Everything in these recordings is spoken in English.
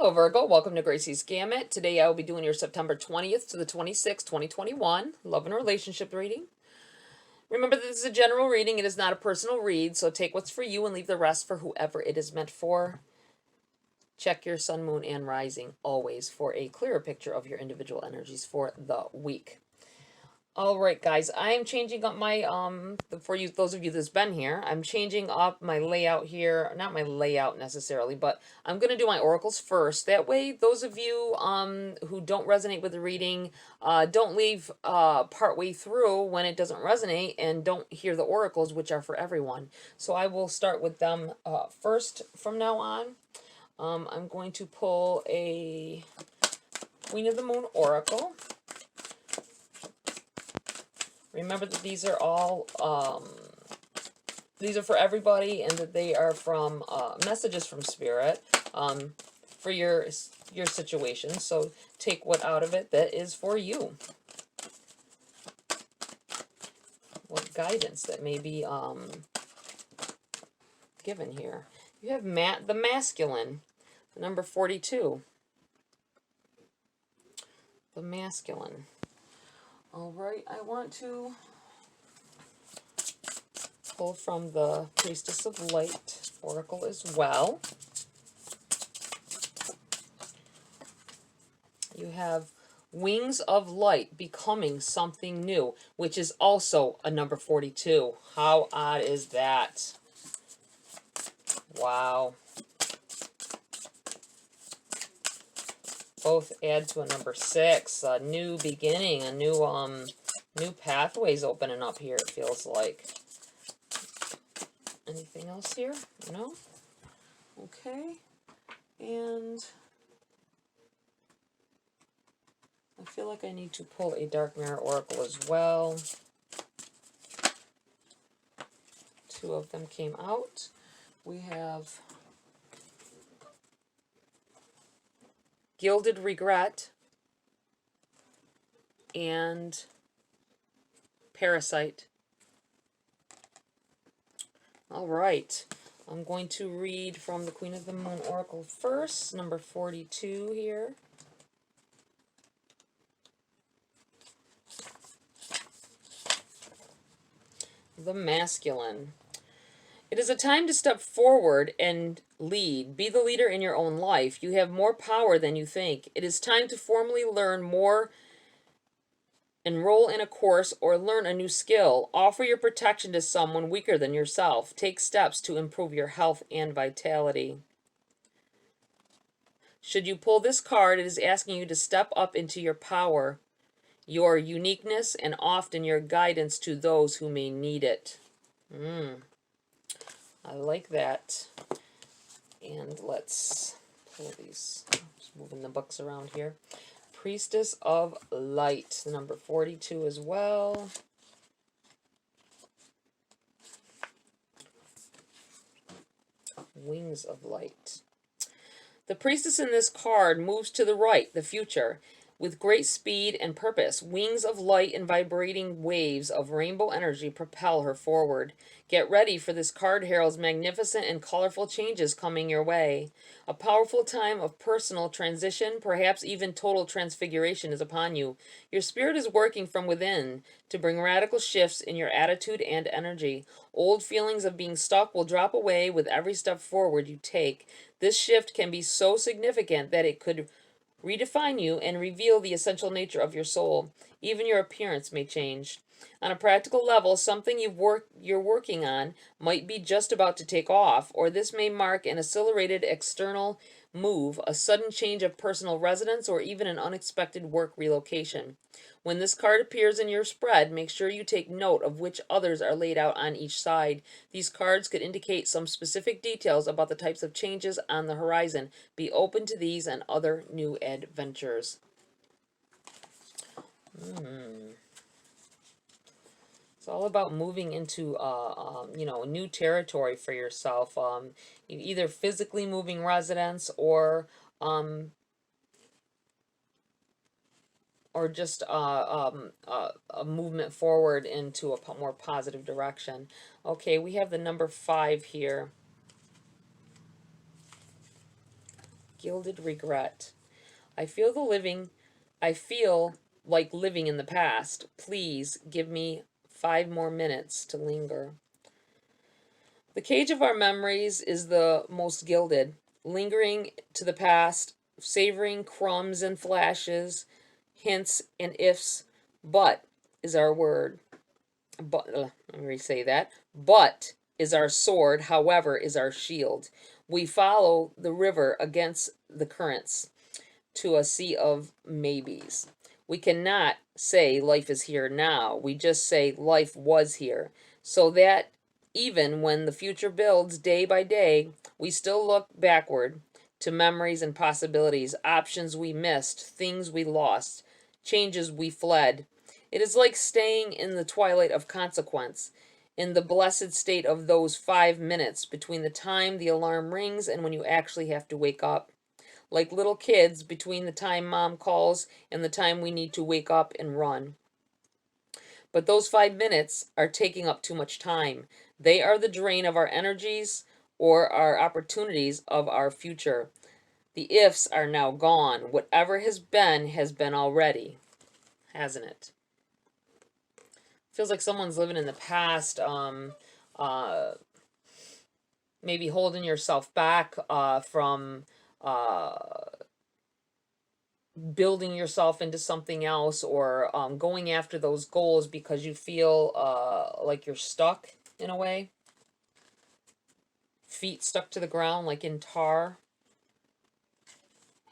Hello Virgo, welcome to GRAYCI'S Gamut. Today I will be doing your September 20th to the 26th, 2021 love and relationship reading. Remember that this is a general reading, it is not a personal read, so take what's for you and leave the rest for whoever it is meant for. Check your sun, moon, and rising always for a clearer picture of your individual energies for the week. Alright guys, I am changing up my, for you, those of you that's been here, I'm changing up my layout here, not my layout necessarily, but I'm going to do my oracles first. That way, those of you who don't resonate with the reading, don't leave part way through when it doesn't resonate and don't hear the oracles, which are for everyone. So I will start with them first from now on. I'm going to pull a Queen of the Moon oracle. Remember that these are all, these are for everybody and that they are from messages from Spirit for your situation. So take what out of it that is for you. What guidance that may be given here. You have the masculine, the number 42. The masculine. Alright, I want to pull from the Priestess of Light oracle as well. You have Wings of Light, becoming something new, which is also a number 42. How odd is that? Wow. Both add to a number 6, a new beginning, a new new pathways opening up here, it feels like. Anything else here? No? Okay. And I feel like I need to pull a Dark Mirror oracle as well. 2 of them came out. We have Gilded Regret and Parasite. All right, I'm going to read from the Queen of the Moon oracle first, number 42 here. The masculine. It is a time to step forward and lead. Be the leader in your own life. You have more power than you think. It is time to formally learn more, enroll in a course, or learn a new skill. Offer your protection to someone weaker than yourself. Take steps to improve your health and vitality. Should you pull this card, it is asking you to step up into your power, your uniqueness, and often your guidance to those who may need it. I like that. And let's pull these. Just moving the books around here. Priestess of Light, number 42 as well. Wings of Light. The priestess in this card moves to the right, the future, with great speed and purpose. Wings of light and vibrating waves of rainbow energy propel her forward. Get ready, for this card heralds magnificent and colorful changes coming your way. A powerful time of personal transition, perhaps even total transfiguration, is upon you. Your spirit is working from within to bring radical shifts in your attitude and energy. Old feelings of being stuck will drop away with every step forward you take. This shift can be so significant that it could redefine you and reveal the essential nature of your soul. Even your appearance may change. On a practical level, something you're working on might be just about to take off, or this may mark an accelerated external move, a sudden change of personal residence, or even an unexpected work relocation. When this card appears in your spread, make sure you take note of which others are laid out on each side. These cards could indicate some specific details about the types of changes on the horizon. Be open to these and other new adventures. It's all about moving into, new territory for yourself. Either physically moving residence or just a movement forward into a more positive direction. Okay, we have the number 5 here. Gilded regret. I feel like living in the past. Please give me 5 more minutes to linger. The cage of our memories is the most gilded, lingering to the past, savoring crumbs and flashes, hints and ifs. But is our word. Let me say that. But is our sword, however, is our shield. We follow the river against the currents to a sea of maybes. We cannot say life is here now. We just say life was here. So that even when the future builds day by day, we still look backward to memories and possibilities, options we missed, things we lost, changes we fled. It is like staying in the twilight of consequence, in the blessed state of those 5 minutes between the time the alarm rings and when you actually have to wake up. Like little kids between the time mom calls and the time we need to wake up and run. But those 5 minutes are taking up too much time. They are the drain of our energies or our opportunities of our future. The ifs are now gone. Whatever has been already, hasn't it? Feels like someone's living in the past, maybe holding yourself back from building yourself into something else, or going after those goals because you feel like you're stuck in a way. Feet stuck to the ground like in tar.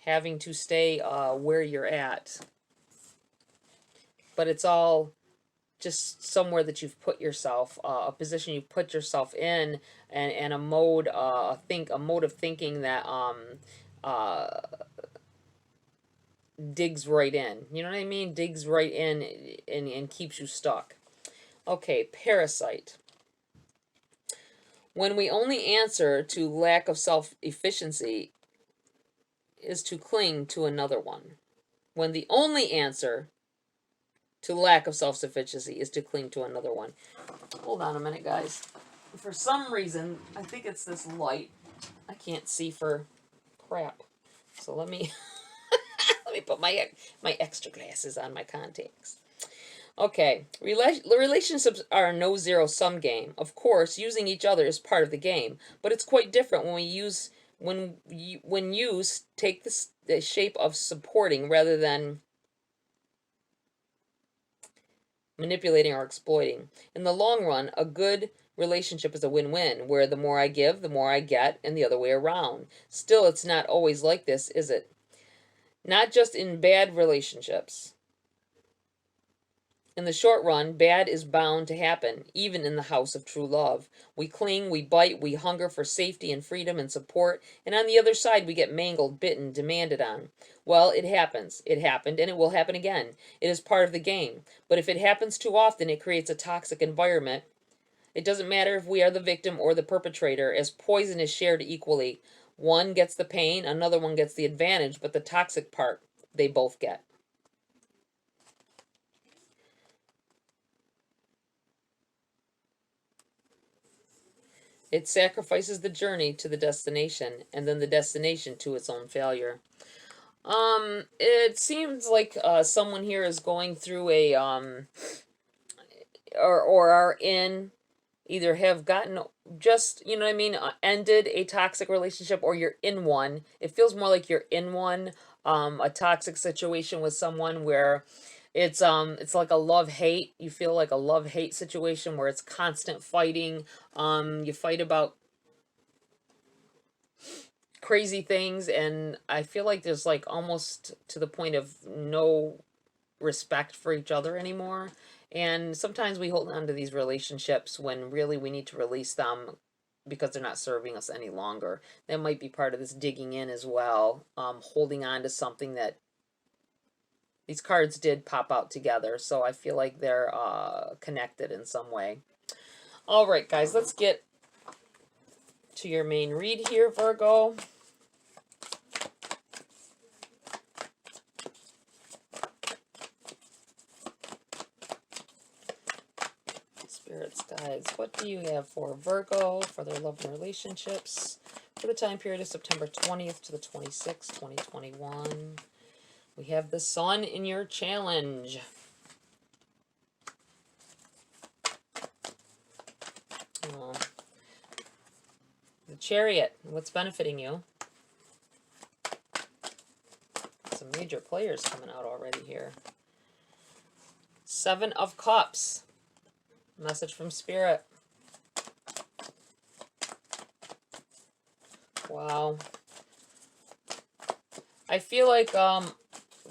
Having to stay where you're at. But it's all just somewhere that you've put yourself, a position you've put yourself in, and a mode, a mode of thinking that digs right in. You know what I mean? Digs right in and keeps you stuck. Okay, parasite. When we only answer to lack of self-efficiency is to cling to another one. When the only answer to lack of self-sufficiency is to cling to another one. Hold on a minute, guys. For some reason, I think it's this light. I can't see for crap. So let me let me put my extra glasses on, my contacts. Okay, relationships are a no zero-sum game. Of course, using each other is part of the game, but it's quite different when use take the shape of supporting rather than manipulating or exploiting. In the long run, a good relationship is a win-win, where the more I give, the more I get, and the other way around. Still, it's not always like this, is it? Not just in bad relationships. In the short run, bad is bound to happen, even in the house of true love. We cling, we bite, we hunger for safety and freedom and support, and on the other side we get mangled, bitten, demanded on. Well, it happens. It happened, and it will happen again. It is part of the game. But if it happens too often, it creates a toxic environment. It doesn't matter if we are the victim or the perpetrator, as poison is shared equally. One gets the pain, another one gets the advantage, but the toxic part, they both get. It sacrifices the journey to the destination, and then the destination to its own failure. It seems like someone here is going through a or are in, either have gotten, just, you know what I mean, ended a toxic relationship, or you're in one. It feels more like you're in one, a toxic situation with someone where it's like a love-hate. You feel like a love-hate situation where it's constant fighting. You fight about crazy things, and I feel like there's like almost to the point of no respect for each other anymore. And sometimes we hold on to these relationships when really we need to release them because they're not serving us any longer. That might be part of this digging in as well. Holding on to something that these cards did pop out together, so I feel like they're connected in some way. All right, guys, let's get to your main read here, Virgo. Spirits, guides, what do you have for Virgo, for their love and relationships, For the time period of September 20th to the 26th, 2021. We have the sun in your challenge. The chariot, what's benefiting you? Some major players coming out already here. 7 of Cups. Message from Spirit. Wow. I feel like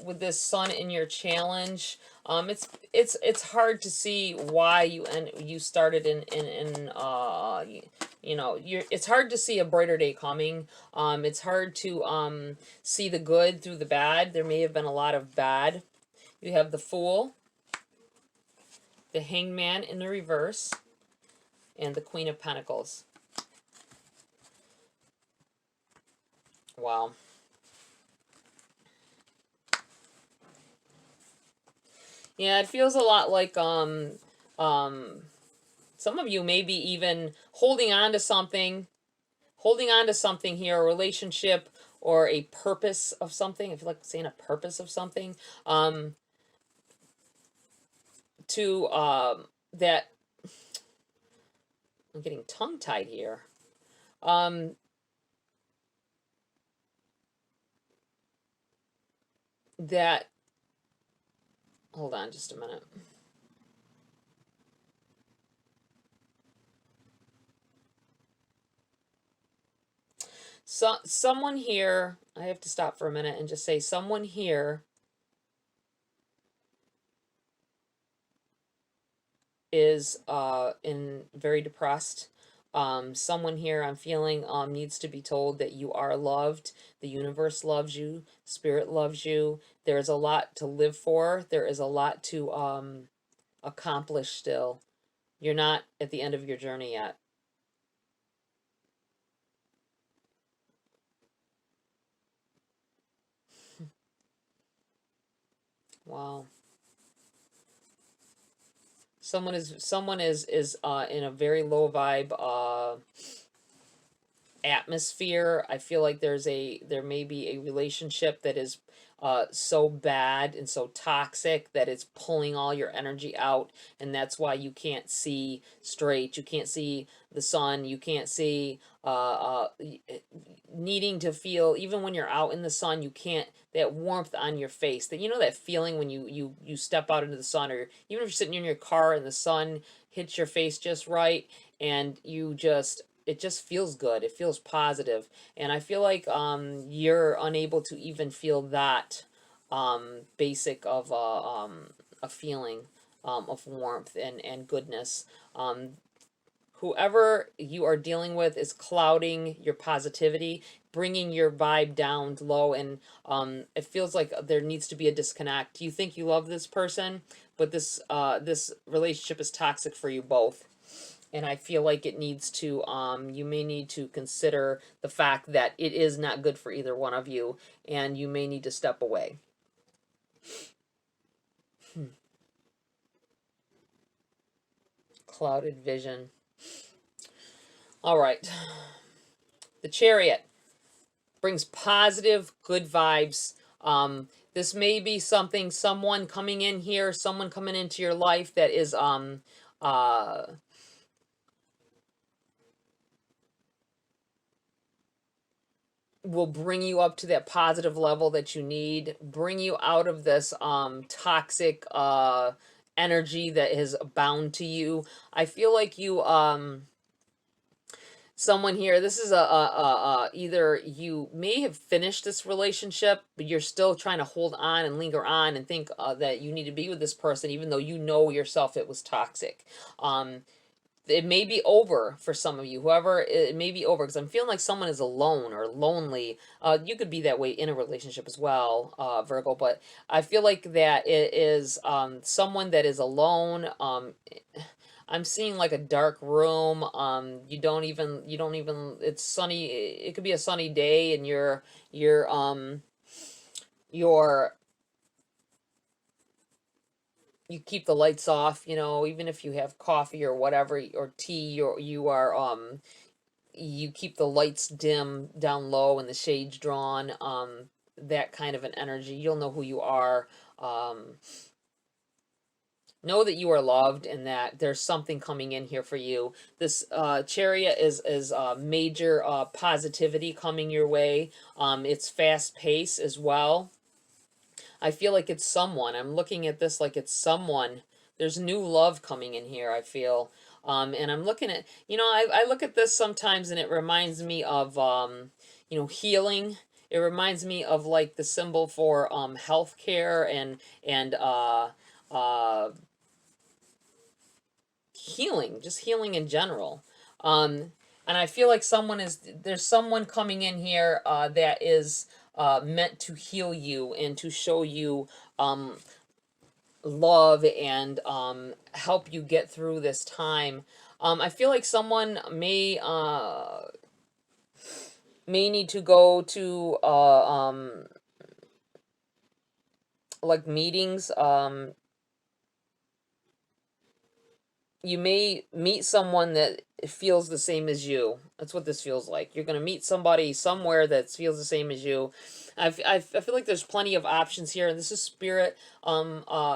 with this sun in your challenge, it's hard to see why you started in it's hard to see a brighter day coming. It's hard to see the good through the bad. There may have been a lot of bad. You have the Fool, the Hangman in the reverse, and the Queen of Pentacles. Wow. Yeah, it feels a lot like some of you may be even holding on to something here, a relationship or a purpose of something. I feel like saying a purpose of something. That I'm getting tongue-tied here. That, hold on just a minute. So someone here, I have to stop for a minute and just say someone here is very depressed. Someone here I'm feeling needs to be told that you are loved. The universe loves you. Spirit loves you. There is a lot to live for. There is a lot to accomplish still. You're not at the end of your journey yet. Wow. Someone is in a very low vibe atmosphere. I feel like there may be a relationship that is so bad and so toxic that it's pulling all your energy out, and that's why you can't see straight. You can't see the sun. You can't see needing to feel, even when you're out in the sun, you can't, that warmth on your face, that that feeling when you step out into the sun, or even if you're sitting in your car and the sun hits your face just right, and it just feels good. It feels positive. And I feel like you're unable to even feel that basic of a feeling of warmth and goodness. Whoever you are dealing with is clouding your positivity, bringing your vibe down low, and it feels like there needs to be a disconnect. You think you love this person, but this relationship is toxic for you both. And I feel like it needs to, you may need to consider the fact that it is not good for either one of you, and you may need to step away. Clouded vision. All right. The Chariot brings positive, good vibes. This may be someone coming in here, someone coming into your life that is, will bring you up to that positive level that you need, bring you out of this toxic energy that is bound to you. I feel like you someone here, this is either you may have finished this relationship, but you're still trying to hold on and linger on and think that you need to be with this person, even though you know yourself it was toxic. It may be over for some of you, whoever, it may be over, because I'm feeling like someone is alone or lonely. You could be that way in a relationship as well, Virgo, but I feel like that it is someone that is alone. I'm seeing like a dark room. You don't even, it's sunny. It could be a sunny day, and you're you keep the lights off, even if you have coffee or whatever, or tea, you are you keep the lights dim down low and the shades drawn, that kind of an energy. You'll know who you are. Know that you are loved and that there's something coming in here for you. This Chariot is major positivity coming your way. It's fast paced as well. I feel like it's someone. I'm looking at this like it's someone. There's new love coming in here, I feel. And I'm looking at, I look at this sometimes and it reminds me of, healing. It reminds me of like the symbol for healthcare and uh, healing, just healing in general. And I feel like there's someone coming in here that is meant to heal you and to show you love and help you get through this time. I feel like someone may need to go to like meetings. You may meet someone that feels the same as you. That's what this feels like. You're going to meet somebody somewhere that feels the same as you. I feel like there's plenty of options here, and this is Spirit,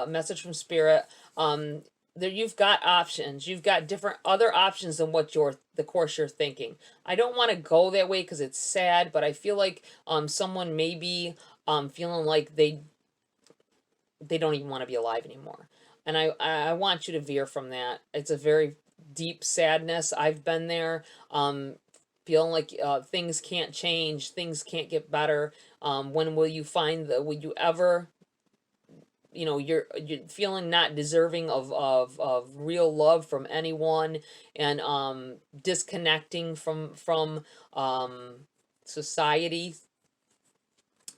message from Spirit. There you've got options. You've got different other options than what the course you're thinking. I don't want to go that way because it's sad, but I feel like someone may be feeling like they don't even want to be alive anymore. And I want you to veer from that. It's a very deep sadness. I've been there, feeling like things can't change, things can't get better. When will you will you ever, you're feeling not deserving of real love from anyone, and disconnecting from society.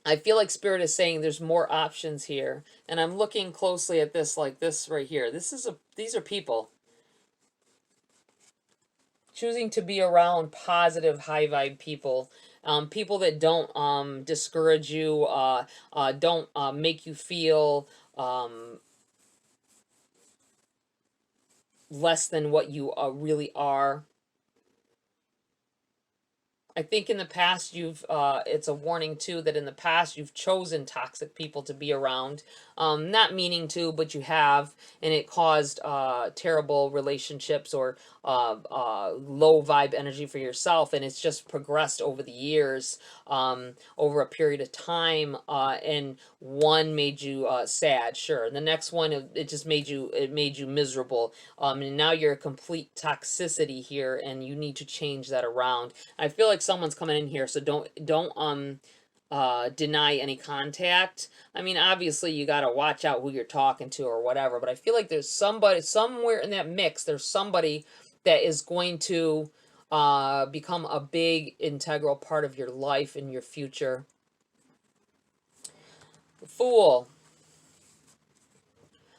I feel like Spirit is saying there's more options here. And I'm looking closely at this, like this right here. These are people choosing to be around positive, high vibe people. People that don't discourage you, don't make you feel less than what you really are. I think in the past it's a warning too that in the past you've chosen toxic people to be around. Not meaning to, but you have, and it caused terrible relationships or low vibe energy for yourself, and it's just progressed over the years, over a period of time, and one made you sad, sure. The next one, it just made you miserable, and now you're a complete toxicity here, and you need to change that around. I feel like someone's coming in here, so don't deny any contact. I mean, obviously you got to watch out who you're talking to or whatever, but I feel like there's somebody somewhere in that mix. There's somebody that is going to become a big integral part of your life and your future. Fool.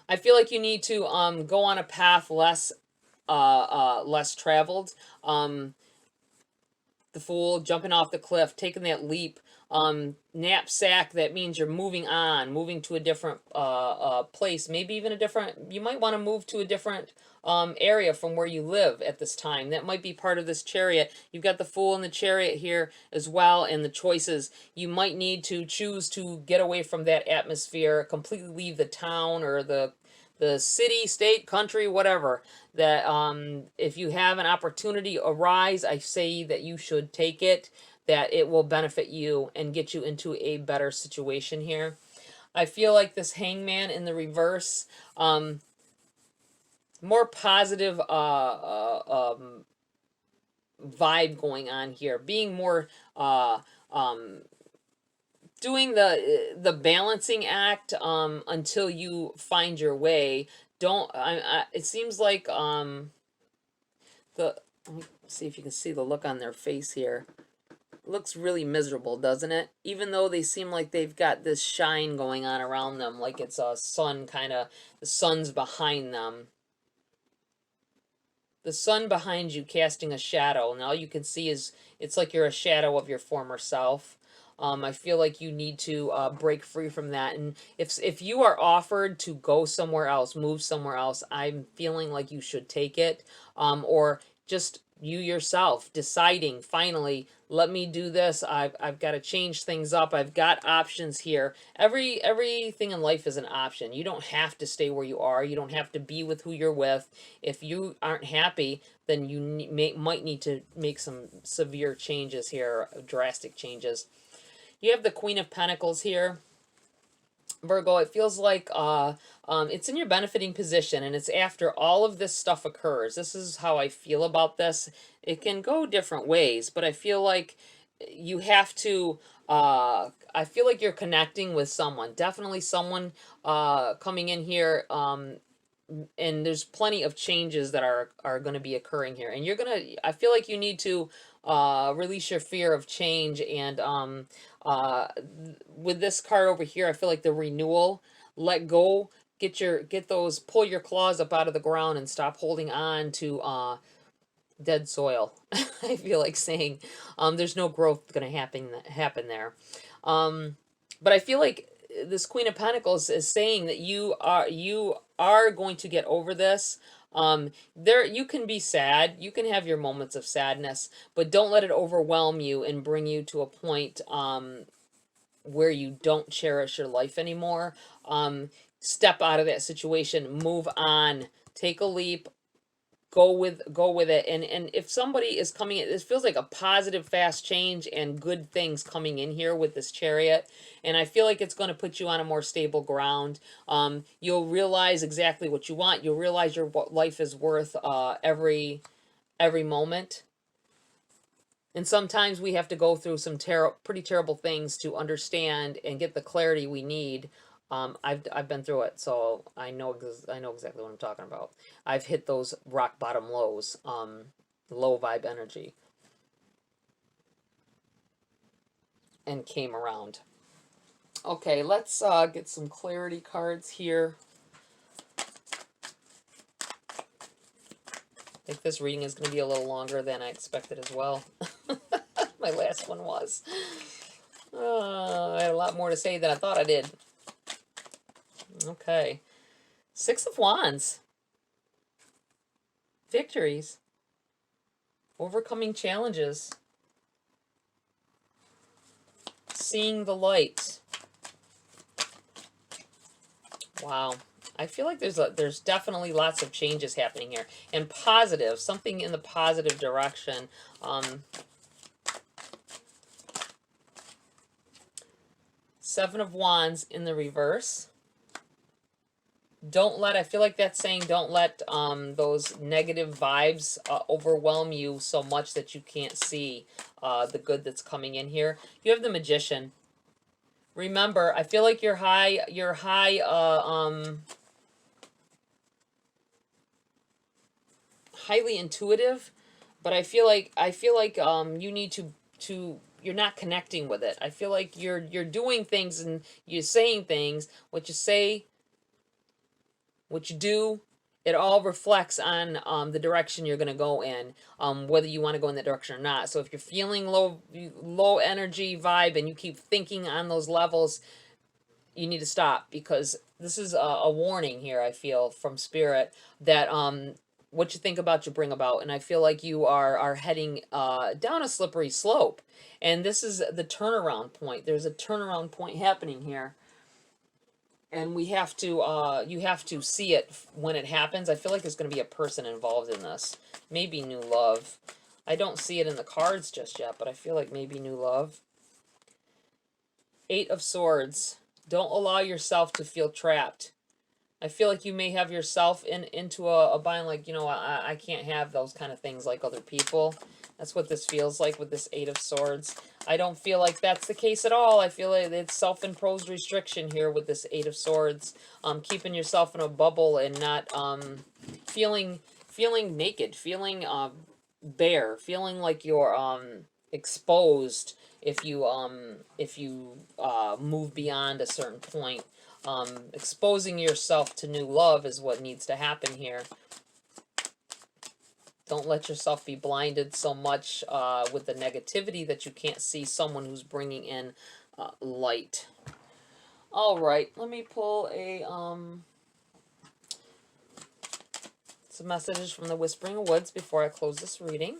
I feel like you need to go on a path less traveled. The Fool, jumping off the cliff, taking that leap. Knapsack, that means you're moving on, moving to a different place, maybe even you might want to move to a different area from where you live at this time. That might be part of this Chariot. You've got the Fool and the Chariot here as well, and the choices. You might need to choose to get away from that atmosphere, completely leave the town or the city, state, country, whatever. That if you have an opportunity arise, I say that you should take it, that it will benefit you and get you into a better situation here. I feel like this Hangman in the reverse, more positive vibe going on here, being more doing the balancing act until you find your way. It seems like let me see if you can see the look on their face here. It looks really miserable, doesn't it? Even though they seem like they've got this shine going on around them, like it's a sun kind of, the sun's behind them. The sun behind you casting a shadow, and all you can see is, it's like you're a shadow of your former self. I feel like you need to break free from that. And if you are offered to go somewhere else, move somewhere else, I'm feeling like you should take it. Or just you yourself deciding finally, let me do this. I've got to change things up. I've got options here. Everything in life is an option. You don't have to stay where you are. You don't have to be with who you're with. If you aren't happy, then you might need to make some severe changes here, drastic changes. You have the Queen of Pentacles here. Virgo, it feels like it's in your benefiting position, and it's after all of this stuff occurs. This is how I feel about this. It can go different ways, but I feel like you have to. I feel like you're connecting with someone. Definitely someone coming in here. And there's plenty of changes that are going to be occurring here, and I feel like you need to release your fear of change. And uh with this card over here, I feel like the renewal, let go, pull your claws up out of the ground and stop holding on to dead soil. I feel like saying there's no growth going to happen there. But I feel like this Queen of Pentacles is saying that you are going to get over this. There, you can be sad, you can have your moments of sadness, but don't let it overwhelm you and bring you to a point where you don't cherish your life anymore. Step out of that situation, move on, take a leap, go with it. And if somebody is coming in, this feels like a positive fast change and good things coming in here with this Chariot, and I feel like it's going to put you on a more stable ground. You'll realize exactly what you want. You'll realize your life is worth every moment. And sometimes we have to go through some pretty terrible things to understand and get the clarity we need. I've been through it, so I know exactly what I'm talking about. I've hit those rock bottom lows, low vibe energy, and came around. Okay, let's get some clarity cards here. I think this reading is going to be a little longer than I expected as well. My last one was. I had a lot more to say than I thought I did. Okay. Six of Wands. Victories. Overcoming challenges. Seeing the light. Wow. I feel like there's definitely lots of changes happening here. And positive. Something in the positive direction. Seven of Wands in the reverse. I feel like that's saying don't let those negative vibes overwhelm you so much that you can't see the good that's coming in here. You have the Magician. Remember, I feel like you're highly intuitive, but I feel like you need to you're not connecting with it. I feel like you're doing things and you're saying things. What you say, what you do, it all reflects on the direction you're going to go in, whether you want to go in that direction or not. So if you're feeling low energy vibe and you keep thinking on those levels, you need to stop, because this is a warning here, I feel, from Spirit, that what you think about, you bring about. And I feel like you are heading down a slippery slope. And this is the turnaround point. There's a turnaround point happening here. And we have to, you have to see it when it happens. I feel like there's going to be a person involved in this. Maybe new love. I don't see it in the cards just yet, but I feel like maybe new love. Eight of Swords. Don't allow yourself to feel trapped. I feel like you may have yourself into a bind, like, I can't have those kind of things like other people. That's what this feels like with this Eight of Swords. I don't feel like that's the case at all. I feel like it's self-imposed restriction here with this Eight of Swords. Keeping yourself in a bubble and not feeling naked, feeling bare, feeling like you're exposed if you move beyond a certain point. Exposing yourself to new love is what needs to happen here. Don't let yourself be blinded so much with the negativity that you can't see someone who's bringing in light. All right, let me pull a Some messages from the Whispering Woods before I close this reading.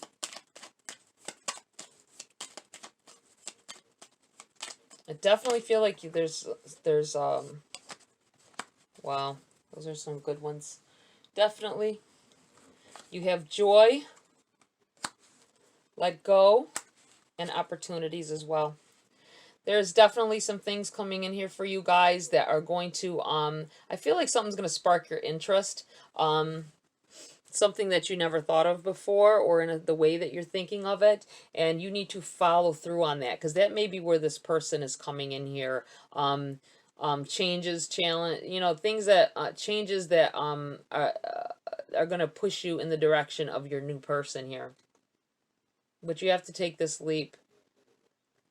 I definitely feel like there's wow, those are some good ones. Definitely. You have joy, let go, and opportunities as well. There's definitely some things coming in here for you guys that are going to, I feel like something's going to spark your interest. Something that you never thought of before, or in the way that you're thinking of it, and you need to follow through on that, because that may be where this person is coming in here. Changes, challenge, things that, changes that are going to push you in the direction of your new person here. But you have to take this leap.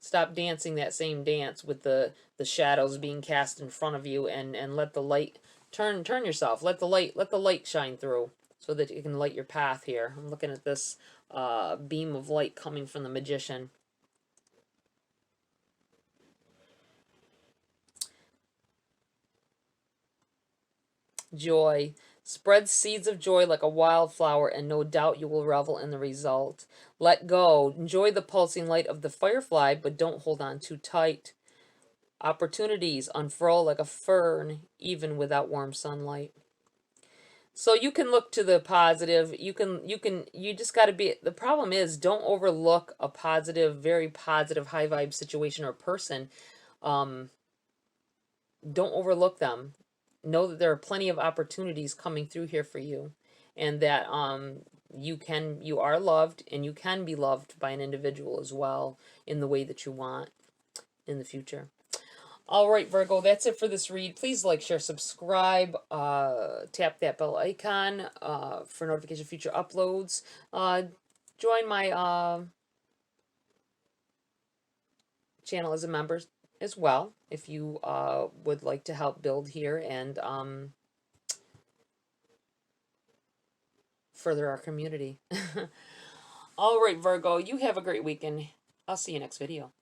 Stop dancing that same dance with the shadows being cast in front of you, and let the light turn yourself. Let the light shine through, so that you can light your path here. I'm looking at this beam of light coming from the Magician. Joy. Spread seeds of joy like a wildflower, and no doubt you will revel in the result. Let go. Enjoy the pulsing light of the firefly, but don't hold on too tight. Opportunities unfurl like a fern, even without warm sunlight. So you can look to the positive. You just got to be, the problem is, don't overlook a positive, very positive, high vibe situation or person. Don't overlook them. Know that there are plenty of opportunities coming through here for you, and that you are loved, and you can be loved by an individual as well in the way that you want in the future. All right, Virgo, that's it for this read. Please like, share, subscribe, tap that bell icon for notification of future uploads. Join my channel as a member as well, if you would like to help build here and further our community. All right, Virgo, you have a great weekend. I'll see you next video.